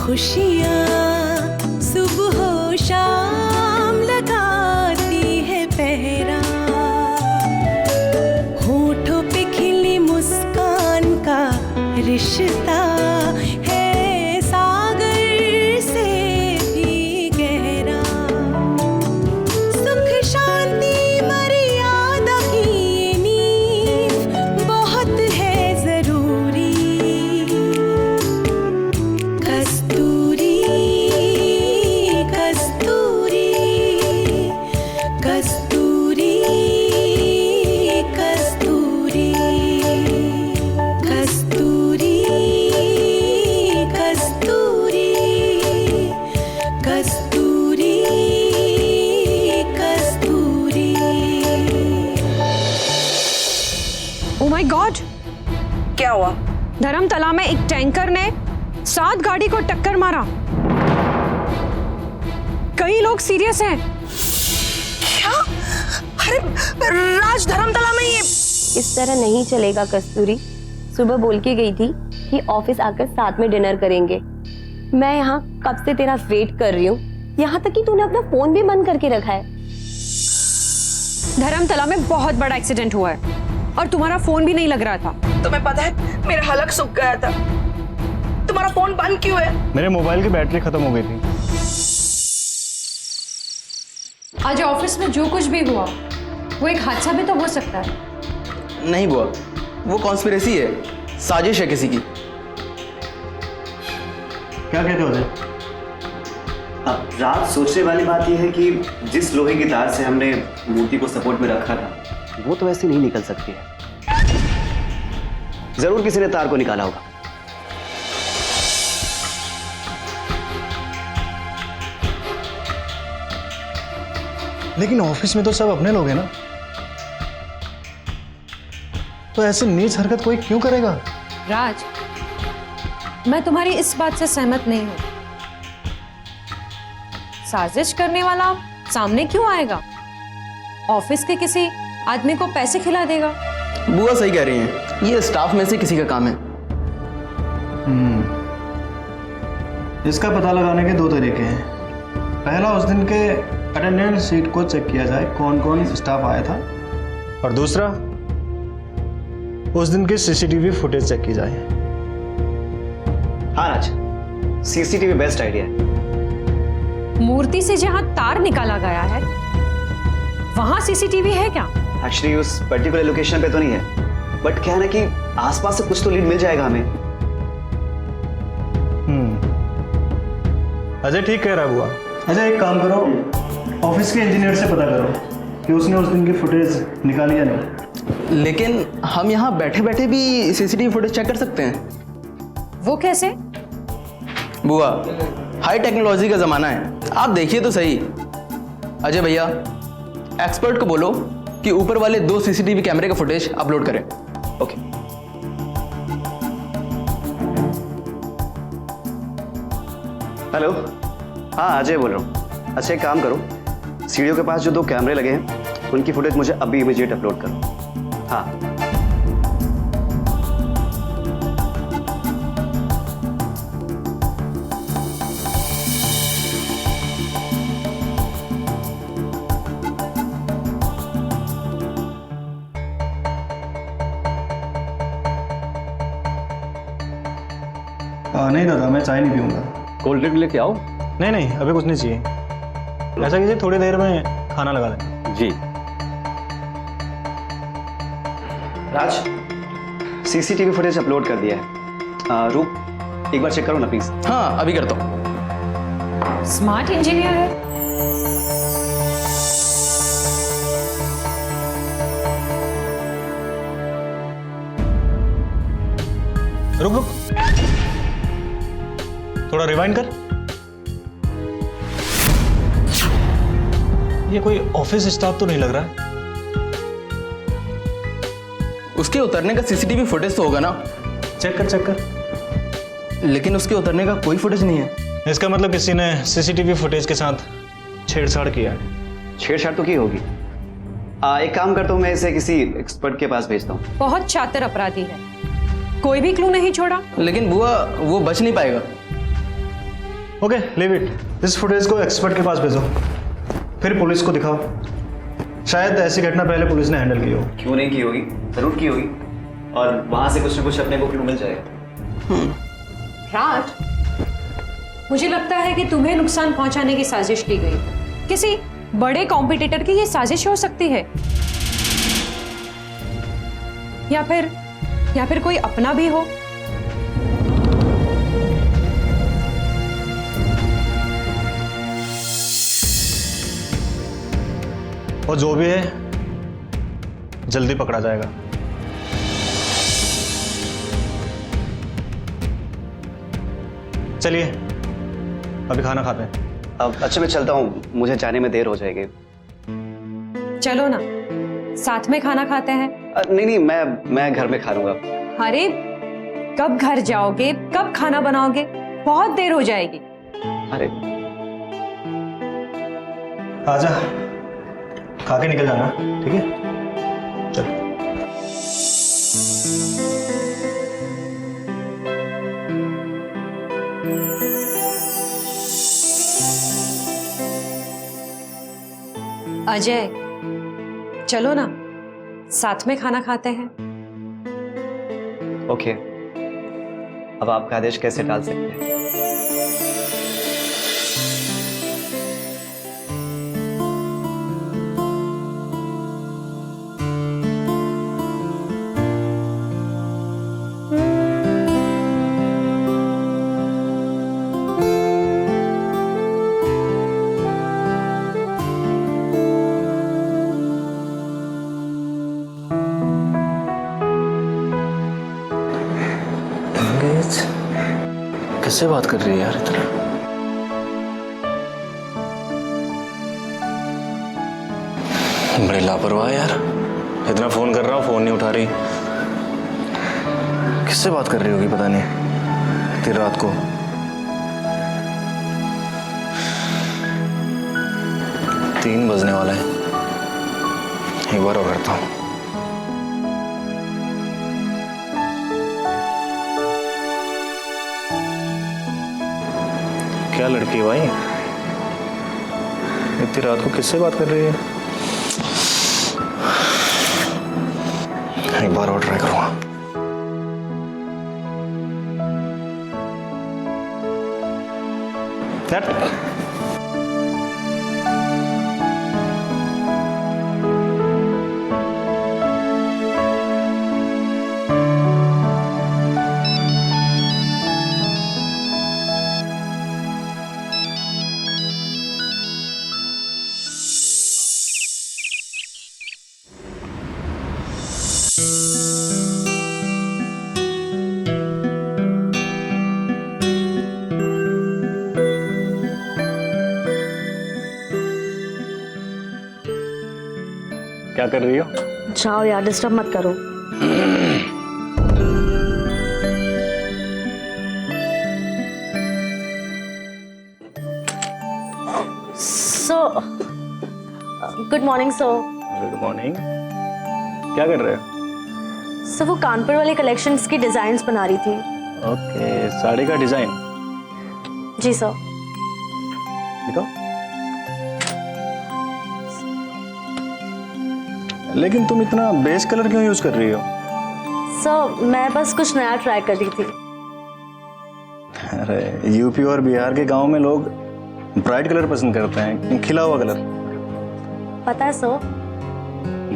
खुशियाँ सुबह हो शाम लगाती है पहरा, होठों पे खिली मुस्कान का रिश्ता है सागर से भी गहरा, सुख शांति मर्यादा की नींव बहुत है जरूरी, कस्तूरी कस्तूरी कस्तूरी कस्तूरी कस्तूरी कस्तूरी कस्तूरी कस्तूरी। ओ माय गॉड, क्या हुआ? धर्मतला में एक टैंकर ने 7 गाड़ी को टक्कर मारा। कई लोग सीरियस हैं। क्या? अरे राज, धर्मतला में ये इस तरह नहीं चलेगा कस्तूरी। सुबह बोल के गई थी कि ऑफिस आकर साथ में डिनर करेंगे। मैं यहाँ कब से तेरा वेट कर रही हूँ, यहाँ तक कि तूने अपना फोन भी बंद करके रखा है। धर्मतला में बहुत बड़ा एक्सीडेंट हुआ है और तुम्हारा फोन भी नहीं लग रहा था। तुम्हें पता है मेरा हलक सूख गया था। तुम्हारा फोन बंद क्यों है? मेरे मोबाइल की बैटरी खत्म हो गई थी। आज ऑफिस में जो कुछ भी हुआ वो एक हादसा भी तो हो सकता है। नहीं बुआ, वो कॉन्स्पिरेसी है, साजिश है किसी की। क्या कहते हो अजय? अब रात सोचने वाली बात यह है कि जिस लोहे की तार से हमने मूर्ति को सपोर्ट में रखा था वो तो वैसे नहीं निकल सकती है। जरूर किसी ने तार को निकाला होगा। लेकिन ऑफिस में तो सब अपने लोग हैं ना, तो ऐसे नीच हरकत कोई क्यों करेगा? राज, मैं तुम्हारी इस बात से सहमत नहीं हूं। साजिश करने वाला सामने क्यों आएगा? ऑफिस के किसी आदमी को पैसे खिला देगा। बुआ सही कह रही हैं, ये स्टाफ में से किसी का काम है। इसका पता लगाने के 2 तरीके हैं। पहला, उस दिन के अटेंडेंस शीट को चेक किया जाए कौन कौन स्टाफ आया था, और दूसरा, उस दिन की सीसीटीवी फुटेज चेक की जाए। हाँ राज, सीसीटीवी बेस्ट आइडिया है। मूर्ति से जहां तार निकाला गया है वहां सीसीटीवी है क्या? एक्चुअली उस पर्टिकुलर लोकेशन पे तो नहीं है, बट क्या है ना कि आसपास से कुछ तो लीड मिल जाएगा हमें। अजय ठीक कह रहा है बुआ। अजय एक काम करो, ऑफिस के इंजीनियर से पता करो कि उसने उस दिन की फुटेज निकाली या नहीं। लेकिन हम यहाँ बैठे बैठे भी सीसीटीवी फुटेज चेक कर सकते हैं। वो कैसे? बुआ, हाई टेक्नोलॉजी का जमाना है, आप देखिए तो सही। अजय भैया, एक्सपर्ट को बोलो कि ऊपर वाले 2 सीसीटीवी कैमरे का फुटेज अपलोड करें। ओके। हेलो, हाँ अजय बोल रहा हूँ। अच्छा एक काम करो, सीढ़ियों के पास जो 2 कैमरे लगे हैं उनकी फुटेज मुझे अभी इमीडिएट अपलोड करो। हाँ नहीं दादा, मैं चाय नहीं पीऊंगा। कोल्ड ड्रिंक लेके आओ। नहीं नहीं, अभी कुछ नहीं चाहिए। ऐसा कीजिए, थोड़ी देर में खाना लगा देना। जी। राज, सीसीटीवी फुटेज अपलोड कर दिया है। रूप, एक बार चेक करो ना प्लीज। हाँ अभी करता हूँ। स्मार्ट इंजीनियर है। रुक रुक, थोड़ा रिवाइंड कर। ये कोई ऑफिस स्टाफ तो नहीं लग रहा है। उसके उतरने का सीसीटीवी फुटेज तो होगा ना? चेक कर। लेकिन उसके उतरने का कोई फुटेज नहीं है। इसका मतलब किसी ने सीसीटीवी फुटेज के साथ छेड़छाड़ किया है। छेड़छाड़ तो की होगी। एक काम करता हूँ, मैं इसे किसी एक्सपर्ट के पास भेजता हूँ। बहुत चातर अपराधी है, कोई भी क्लू नहीं छोड़ा। लेकिन बुआ वो बच नहीं पाएगा। Okay, leave it. इस फुटेज को एक्सपर्ट के पास भेजो, फिर पुलिस को दिखाओ। शायद ऐसी घटना पहले पुलिस ने हैंडल की हो। क्यों नहीं की होगी, जरूर की होगी, और वहां से कुछ ना कुछ अपने को क्लू मिल जाएगा। राज, मुझे लगता है कि तुम्हें नुकसान पहुंचाने की साजिश की गई। किसी बड़े कॉम्पिटिटर की ये साजिश हो सकती है, या फिर कोई अपना भी हो। और जो भी है जल्दी पकड़ा जाएगा। चलिए अभी खाना खाते हैं। अब अच्छा मैं चलता हूँ, मुझे जाने में देर हो जाएगी। चलो ना, साथ में खाना खाते हैं। नहीं, मैं घर में खा लूंगा। अरे कब घर जाओगे, कब खाना बनाओगे? बहुत देर हो जाएगी। अरे आजा, खा के निकल जाना, ठीक है? चल। अजय, चलो ना, साथ में खाना खाते हैं। ओके, अब आपका आदेश कैसे टाल सकते हैं? किससे बात कर रही है यार इतना? बड़े लापरवाह यार, इतना फोन कर रहा हूँ, फोन नहीं उठा रही। किससे बात कर रही होगी पता नहीं इतनी रात को। तीन बजने वाला है, एक बार और करता हूँ। क्या लड़की है भाई, इतनी रात को किससे बात कर रही है? एक बार और ट्राई करूंगा। क्या कर रही हो? जाओ यार, डिस्टर्ब मत करो। Good morning sir. Good morning. क्या कर रहे हो? सर वो कानपुर वाले कलेक्शंस की डिजाइन्स बना रही थी। ओके, साड़ी का डिजाइन। जी सर। दिखाओ। लेकिन तुम इतना बेस कलर क्यों यूज कर रही हो? सर मैं बस कुछ नया ट्राई कर रही थी। अरे यूपी और बिहार के गांव में लोग ब्राइट कलर पसंद करते हैं, खिला हुआ कलर। पता है सर।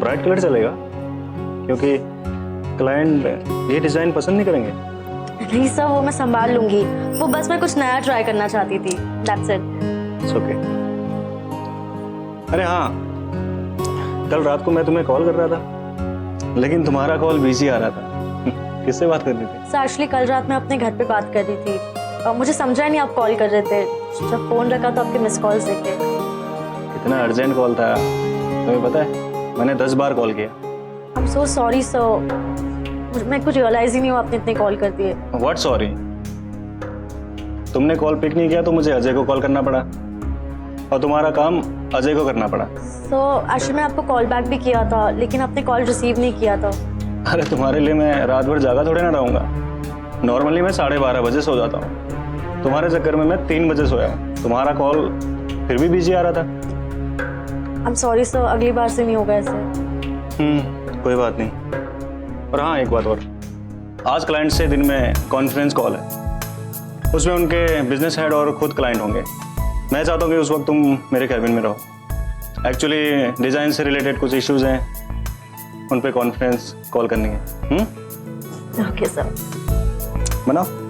ब्राइट कलर चलेगा क्योंकि क्लाइंट ये डिजाइन पसंद नहीं करेंगे। नहीं सर, वो मैं संभाल लूंगी। वो बस मैं कुछ नया ट्राई करना चाहती थी, दैट्स इट। It's okay. अरे हाँ, कल रात को मैं तुम्हें कॉल कर रहा था लेकिन तुम्हारा कॉल बिजी आ रहा था। किससे बात कर रही थी? सर एक्चुअली कल रात मैं अपने घर पे बात कर रही थी और मुझे समझा नहीं आप कॉल कर रहे थे। जब फोन रखा तो आपके मिस कॉल्स देखे। इतना अर्जेंट कॉल था, तुम्हें पता है मैंने 10 बार कॉल किया। I'm सो सॉरी सर, मैं कुछ रियलाइज ही नहीं हुआ आपने इतने कॉल कर दिए। What sorry? तुमने कॉल पिक नहीं किया तो मुझे अजय को कॉल करना पड़ा और तुम्हारा काम अजय को करना पड़ा। सो एक्चुअली मैं आपको कॉल बैक भी किया था लेकिन आपने कॉल रिसीव नहीं किया था। अरे तुम्हारे लिए मैं रात भर जागा थोड़े ना रहूँगा। नॉर्मली मैं 12:30 बजे सो जाता हूँ, तुम्हारे चक्कर में मैं 3 बजे सोया हूँ। तुम्हारा कॉल फिर भी बिजी आ रहा था। आई एम सॉरी सर, अगली बार से नहीं होगा ऐसे। कोई बात नहीं। और हाँ, एक बात और, आज क्लाइंट से दिन में कॉन्फ्रेंस कॉल है, उसमें उनके बिजनेस हेड और खुद क्लाइंट होंगे। मैं चाहता हूँ कि उस वक्त तुम मेरे कैबिन में रहो। एक्चुअली डिज़ाइन से रिलेटेड कुछ इश्यूज हैं, उन पे कॉन्फ्रेंस कॉल करनी है। Okay sir. बनाओ।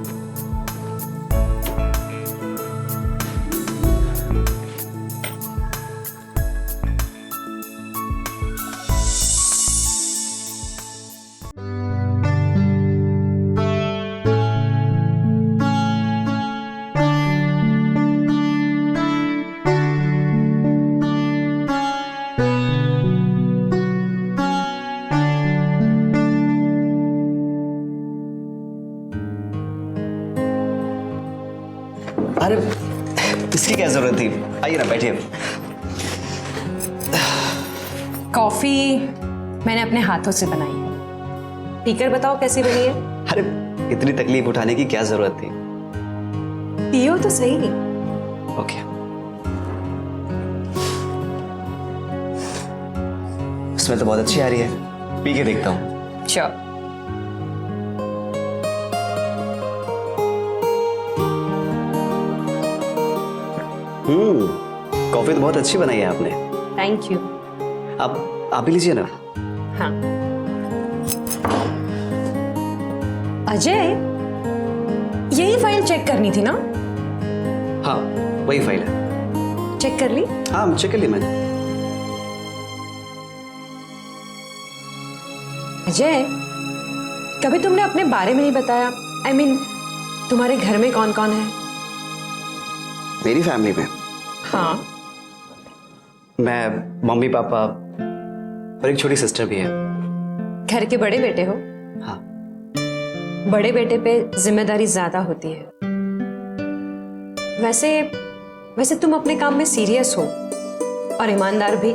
अरे इसकी क्या जरूरत थी? आइए ना, बैठिए। कॉफी मैंने अपने हाथों से बनाई है, पीकर बताओ कैसी बनी है। अरे इतनी तकलीफ उठाने की क्या जरूरत थी? पियो तो सही। ओके। उसमें तो बहुत अच्छी आ रही है, पी के देखता हूँ। श्योर। कॉफी तो बहुत अच्छी बनाई है आपने। Thank you. आप भी लीजिए ना। हाँ। अजय, यही फाइल चेक करनी थी ना? हाँ, वही फाइल है। चेक कर ली? हाँ, चेक कर ली मैंने। अजय, कभी तुमने अपने बारे में नहीं बताया। I mean, तुम्हारे घर में कौन कौन है? मेरी फैमिली में हाँ। मैं, मम्मी पापा और एक छोटी सिस्टर भी है। घर के बड़े बेटे हो? हाँ। बड़े बेटे पे जिम्मेदारी ज्यादा होती है। वैसे तुम अपने काम में सीरियस हो और ईमानदार भी,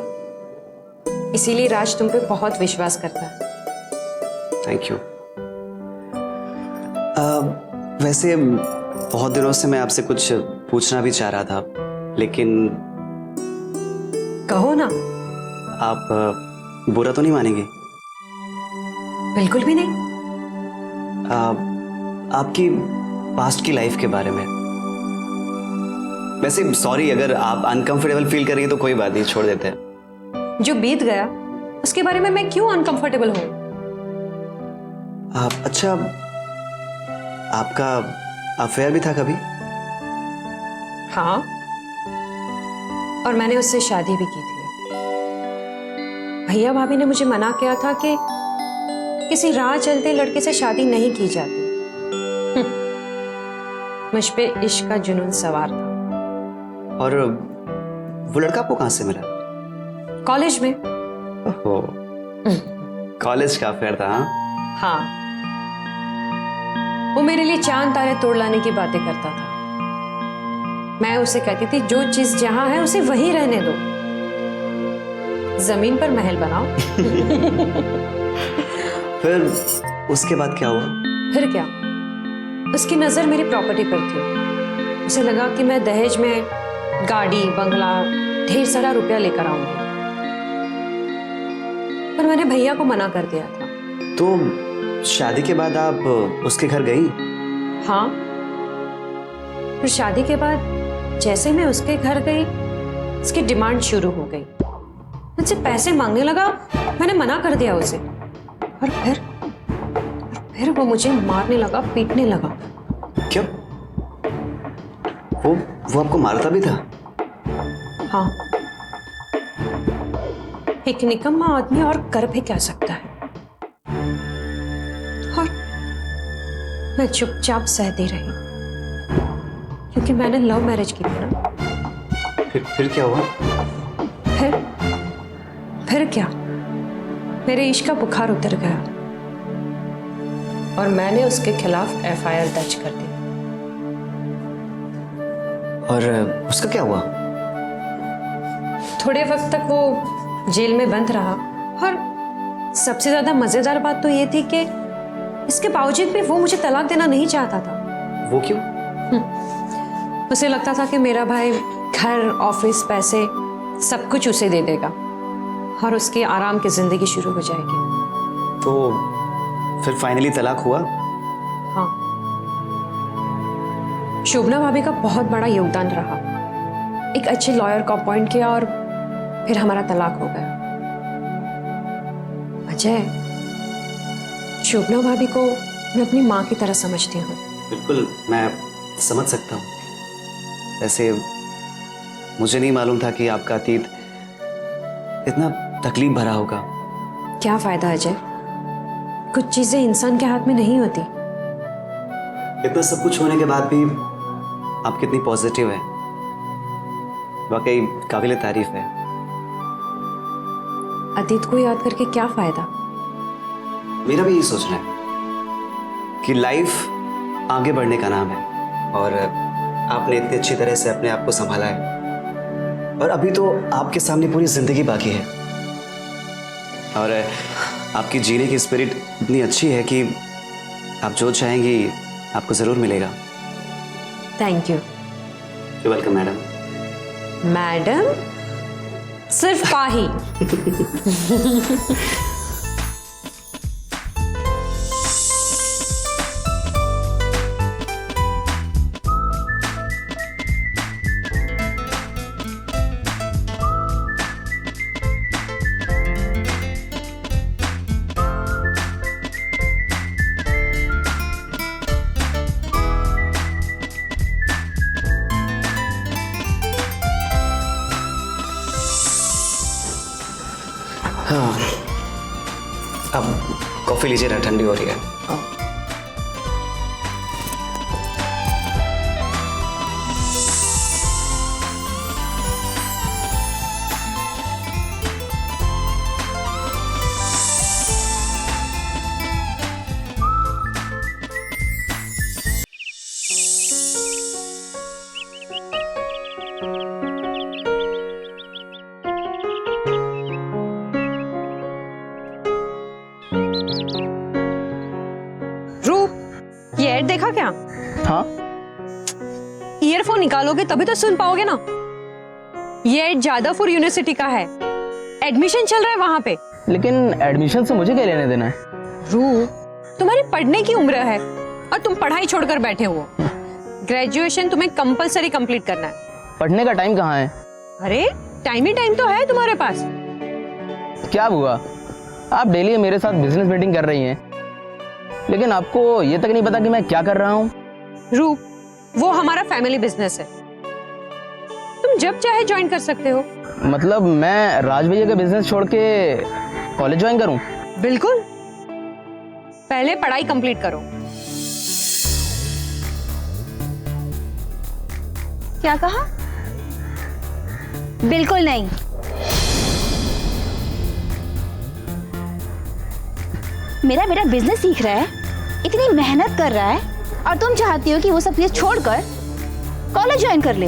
इसीलिए राज तुम पे बहुत विश्वास करता है। Thank you. वैसे बहुत दिनों से मैं आपसे कुछ पूछना भी चाह रहा था, लेकिन कहो ना। आप बुरा तो नहीं मानेंगे? बिल्कुल भी नहीं। आपकी पास्ट की लाइफ के बारे में। वैसे सॉरी, अगर आप अनकंफर्टेबल फील कर रही है तो कोई बात नहीं, छोड़ देते हैं। जो बीत गया उसके बारे में मैं क्यों अनकंफर्टेबल हूं? अच्छा, आपका अफेयर भी था कभी? हाँ, और मैंने उससे शादी भी की थी। भैया भाभी ने मुझे मना किया था कि किसी राह चलते लड़के से शादी नहीं की जाती। मुझ पे इश्क का जुनून सवार था। और वो लड़का आपको कहां से मिला? कॉलेज में। ओहो, कॉलेज का अफेयर था? हाँ, वो मेरे लिए चांद तारे तोड़ लाने की बातें करता था। मैं उसे कहती थी जो चीज जहां है उसे वहीं रहने दो, जमीन पर महल बनाओ। फिर उसके बाद क्या हुआ? फिर क्या, उसकी नजर मेरी प्रॉपर्टी पर थी। उसे लगा कि मैं दहेज में गाड़ी बंगला ढेर सारा रुपया लेकर आऊंगी, पर मैंने भैया को मना कर दिया था। तो शादी के बाद आप उसके घर गई? हाँ, फिर शादी के बाद जैसे मैं उसके घर गई, उसकी डिमांड शुरू हो गई। मुझसे पैसे मांगने लगा, मैंने मना कर दिया उसे। और फिर वो मुझे मारने लगा, पीटने लगा। क्यों? वो आपको मारता भी था? हाँ, एक निकम्मा आदमी और कर भी क्या सकता है। और मैं चुपचाप सहती रही, क्योंकि मैंने लव मैरिज की थी ना। फिर क्या हुआ? फिर क्या, मेरे इश्क का बुखार उतर गया और मैंने उसके खिलाफ FIR दर्ज कर दी। और उसका क्या हुआ? थोड़े वक्त तक वो जेल में बंद रहा और सबसे ज्यादा मजेदार बात तो ये थी कि इसके बावजूद भी वो मुझे तलाक देना नहीं चाहता था। वो क्यों? उसे लगता था कि मेरा भाई घर, ऑफिस, पैसे सब कुछ उसे दे देगा और उसकी आराम की जिंदगी शुरू हो जाएगी। तो फिर फाइनली तलाक हुआ? हाँ, शोभना भाभी का बहुत बड़ा योगदान रहा। एक अच्छे लॉयर को अपॉइंट किया और फिर हमारा तलाक हो गया। अजय, शोभना भाभी को मैं अपनी माँ की तरह समझती हूँ। बिल्कुल, मैं समझ सकता हूँ। वैसे मुझे नहीं मालूम था कि आपका अतीत इतना तकलीफ भरा होगा। क्या फायदा अजय, कुछ चीजें इंसान के हाथ में नहीं होती। इतना सब कुछ होने के बाद भी आप कितनी पॉजिटिव है, वाकई काबिल तारीफ है। अतीत को याद करके क्या फायदा। मेरा भी यही सोचना है कि लाइफ आगे बढ़ने का नाम है और आपने इतनी अच्छी तरह से अपने आप को संभाला है और अभी तो आपके सामने पूरी जिंदगी बाकी है और आपकी जीने की स्पिरिट इतनी अच्छी है कि आप जो चाहेंगी आपको जरूर मिलेगा। Thank you. You welcome madam. Madam सिर्फ पाही। हाँ, अब कॉफी लीजिए ना, ठंडी हो रही है। रूप, ये ऐड देखा क्या? हाँ, ईयरफोन निकालोगे तभी तो सुन पाओगे ना। ये ऐड जादवपुर यूनिवर्सिटी का है, एडमिशन चल रहा है वहां पे। लेकिन एडमिशन से मुझे क्या लेने देना है? रूप, तुम्हारी पढ़ने की उम्र है और तुम पढ़ाई छोड़कर बैठे हो। ग्रेजुएशन तुम्हें कंपलसरी कंप्लीट करना है। पढ़ने का टाइम कहाँ है? अरे टाइम ही टाइम तो है तुम्हारे पास। क्या हुआ, आप डेली मेरे साथ बिजनेस मीटिंग कर रही हैं, लेकिन आपको ये तक नहीं पता कि मैं क्या कर रहा हूँ? रूप, वो हमारा फैमिली बिजनेस है, तुम जब चाहे ज्वाइन कर सकते हो। मतलब मैं राज भैया का बिजनेस छोड़ के कॉलेज ज्वाइन करूँ? बिल्कुल, पहले पढ़ाई कंप्लीट करो। क्या कहा? बिल्कुल नहीं। मेरा बेटा बिजनेस सीख रहा है, इतनी मेहनत कर रहा है और तुम चाहती हो कि वो सब चीज छोड़कर कॉलेज ज्वाइन कर ले।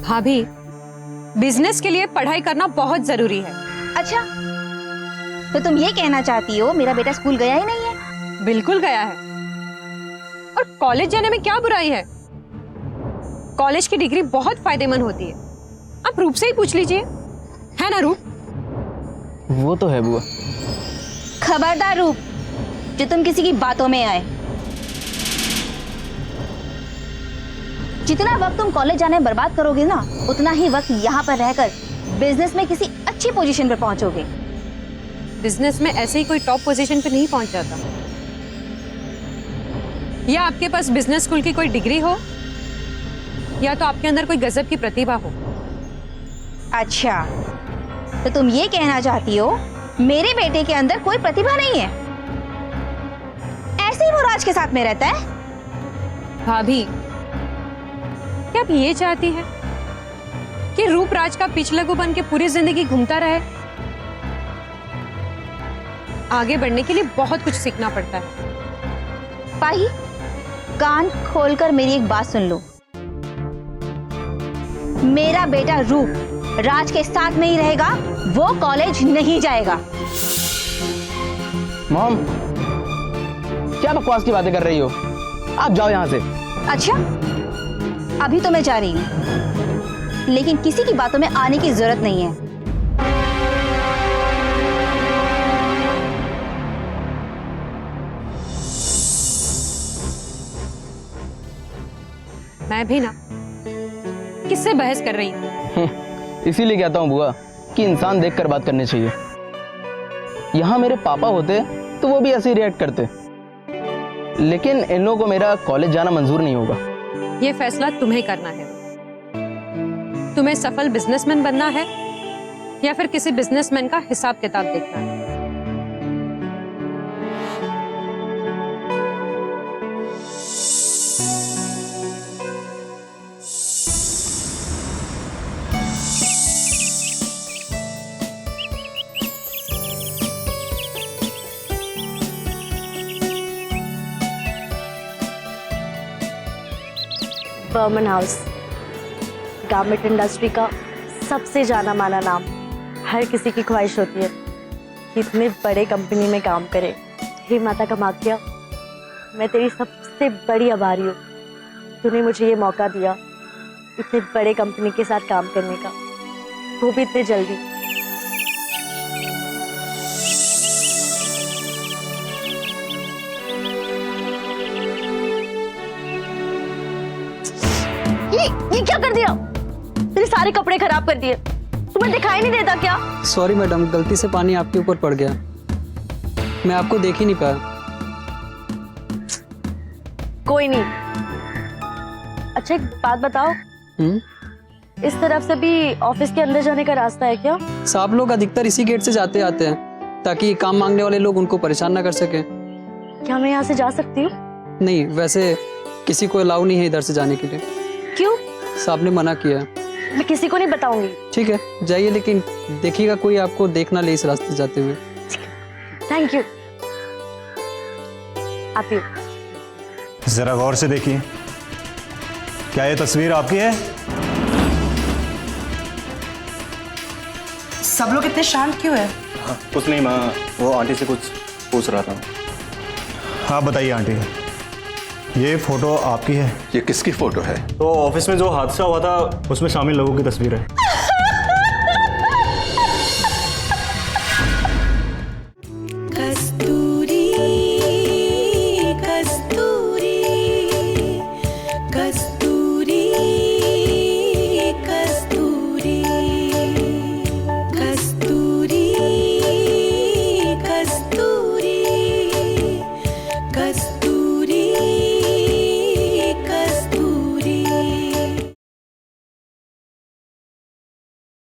भाभी, बिजनेस के लिए पढ़ाई करना बहुत जरूरी है। अच्छा, तो तुम ये कहना चाहती हो मेरा बेटा स्कूल गया ही नहीं है? बिल्कुल गया है, और कॉलेज जाने में क्या बुराई है। कॉलेज की डिग्री बहुत फायदेमंद होती है, आप रूप से ही पूछ लीजिए, है ना रूप? वो तो है बुआ। खबरदार रूप, जो तुम किसी की बातों में आए। जितना वक्त तुम कॉलेज जाने में बर्बाद करोगे ना, उतना ही वक्त यहाँ पर रहकर बिजनेस में किसी अच्छी पोजीशन पर पहुंचोगे। बिजनेस में ऐसे ही कोई टॉप पोजीशन पे नहीं पहुंच जाता। या आपके पास बिजनेस स्कूल की कोई डिग्री हो, या तो आपके अंदर कोई गजब की प्रतिभा हो। अच्छा, तो तुम ये कहना चाहती हो मेरे बेटे के अंदर कोई प्रतिभा नहीं है, ऐसे ही वो राज के साथ में रहता है? भाभी, क्या आप ये चाहती हैं कि रूप राज का पिछलगू बन के पूरी जिंदगी घूमता रहे? आगे बढ़ने के लिए बहुत कुछ सीखना पड़ता है। पाही, कान खोलकर मेरी एक बात सुन लो। मेरा बेटा रूप राज के साथ नहीं रहेगा, वो कॉलेज नहीं जाएगा। मॉम, क्या बकवास की बातें कर रही हो? आप जाओ यहाँ से। अच्छा, अभी तो मैं जा रही हूँ, लेकिन किसी की बातों में आने की जरूरत नहीं है। मैं भी ना किससे बहस कर रही हूँ। इसीलिए कहता हूँ बुआ कि इंसान देखकर बात करनी चाहिए। यहाँ मेरे पापा होते तो वो भी ऐसे ही रिएक्ट करते, लेकिन इन लोगों को मेरा कॉलेज जाना मंजूर नहीं होगा। ये फैसला तुम्हें करना है। तुम्हें सफल बिजनेसमैन बनना है या फिर किसी बिजनेसमैन का हिसाब किताब देखना है। बर्मन हाउस, गारमेंट इंडस्ट्री का सबसे जाना माना नाम। हर किसी की ख्वाहिश होती है कि इतने बड़े कंपनी में काम करे। हे माता कामाख्या, मैं तेरी सबसे बड़ी आभारी हूँ। तूने मुझे ये मौका दिया इतने बड़े कंपनी के साथ काम करने का, वो भी इतने जल्दी। ये क्या कर दिया? तेरे सारे कपड़े खराब कर दिए। तुम्हें दिखाई नहीं देता क्या? सॉरी मैडम, गलती से पानी आपके ऊपर पड़ गया, मैं आपको देख ही नहीं पाया। कोई नहीं। अच्छा, एक बात बताओ, इस तरफ से भी ऑफिस के अंदर जाने का रास्ता है क्या? साहब लोग अधिकतर इसी गेट से जाते आते हैं ताकि काम मांगने वाले लोग उनको परेशान ना कर सके। क्या मैं यहाँ से जा सकती हूँ? नहीं, वैसे किसी को अलाउ नहीं है इधर से जाने के लिए। क्यों? साहब ने मना किया है। मैं किसी को नहीं बताऊंगी। ठीक है, जाइए, लेकिन देखिएगा कोई आपको देख ना ले इस रास्ते जाते हुए। Thank you. आती हूँ। जरा गौर से देखिए, क्या ये तस्वीर आपकी है? सब लोग इतने शांत क्यों है? कुछ नहीं माँ, वो आंटी से कुछ पूछ रहा था। हाँ बताइए आंटी, ये फोटो आपकी है? ये किसकी फोटो है? तो ऑफिस में जो हादसा हुआ था उसमें शामिल लोगों की तस्वीर है। कस्तूरी कस्तूरी कस्तूरी